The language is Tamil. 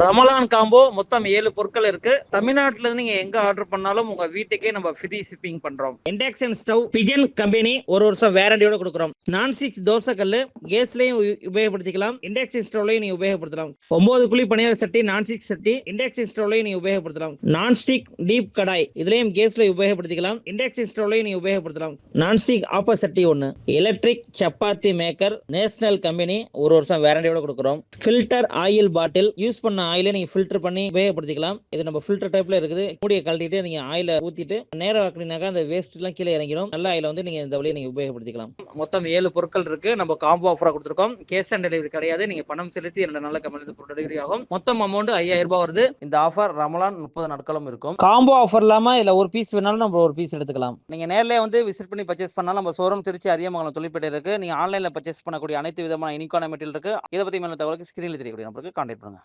ரமலான் காம்போ மொத்தம் 7 பொருட்கள் இருக்கு. தமிழ்நாட்டுல இருந்து நீங்க எங்க ஆர்டர் பண்ணாலும் உங்க வீட்டுக்கே நம்ம ஃப்ரீ ஷிப்பிங் பண்றோம். இண்டக்ஷன் ஸ்டவ் பிஜன் கம்பெனி 1 வருஷம் வாரண்டியோட கொடுக்குறோம். நான்ஸ்டிக் தோசை கல்லு கேஸ்லயும் உபயோகப்படுத்திக்கலாம், இண்டக்ஷன் ஸ்டவ்லயும் நீங்க உபயோகப்படுத்தலாம். 9 குழி பணியார சட்டி நான்ஸ்டிக் சட்டி இண்டக்ஷன் ஸ்டவ்லயும் நீங்க உபயோகப்படுத்தலாம். நான்ஸ்டிக் டீப் கடாய் இதுலயும் கேஸ்ல உபயோகப்படுத்திக்கலாம், இண்டக்ஷன் ஸ்டவ்லயும் நீங்க உபயோகப்படுத்தலாம். நான்ஸ்டிக் ஆப்ப சட்டி ஒன்னு. Electric chapati maker national company 1 வருஷம் வாரண்டியோட கொடுக்குறோம். ஃபில்டர் ஆயில் பாட்டில் யூஸ் பண்ண ஆயிலை நீங்க ஃபில்டர் பண்ணி உபயோகப்படுத்திக்கலாம். இது நம்ம ஃபில்டர் டைப்ல இருக்குது. மூடியை கழட்டிட்டு நீங்க ஆயில ஊத்திட்டு நேரா ஆக்குனீங்கனாக்கா அந்த வேஸ்ட் எல்லாம் கீழே இறங்கிடும். நல்ல ஆயில வந்து நீங்க இந்த வழியை நீங்க உபயோகப்படுத்திக்கலாம். மொத்தம் 7 பொருட்கள் இருக்கு. நம்ம காம்போ ஆஃபரா கொடுத்துருக்கோம். கேஷ் ஆன் டெலிவரி கிடையாது. நீங்க பணம் செலுத்தி 2 நாள்ல கம்பெனி டெலிவரி ஆகும். மொத்தம் அமௌண்ட் 5000 ரூபாய் வருது. இந்த ஆஃபர் ரமலான் 30 நாட்களும் இருக்கும். காம்போ ஆஃபர் இல்லாம இல்ல ஒரு பீஸ் வேணாலும் நம்ம ஒரு பீஸ் எடுத்துக்கலாம். நீங்க நேர்லயே வந்து விசிட் பண்ணி பர்ச்சேஸ் பண்ணாலும் நம்ம ஷோரூம் திருச்சி அரியமங்கலம் தொழிற்பேட்டை இருக்கு. நீங்க ஆன்லைன்ல பர்ச்சேஸ் பண்ணக்கூடிய அனைத்து விதமான யூனிக்கான மெட்டீரியல் இருக்கு. இதை பத்தி மேல தகவலுக்கு ஸ்கிரீன்ல தெரியக்கூடிய நம்பருக்கு கான்டாக்ட் பண்ணுங்க.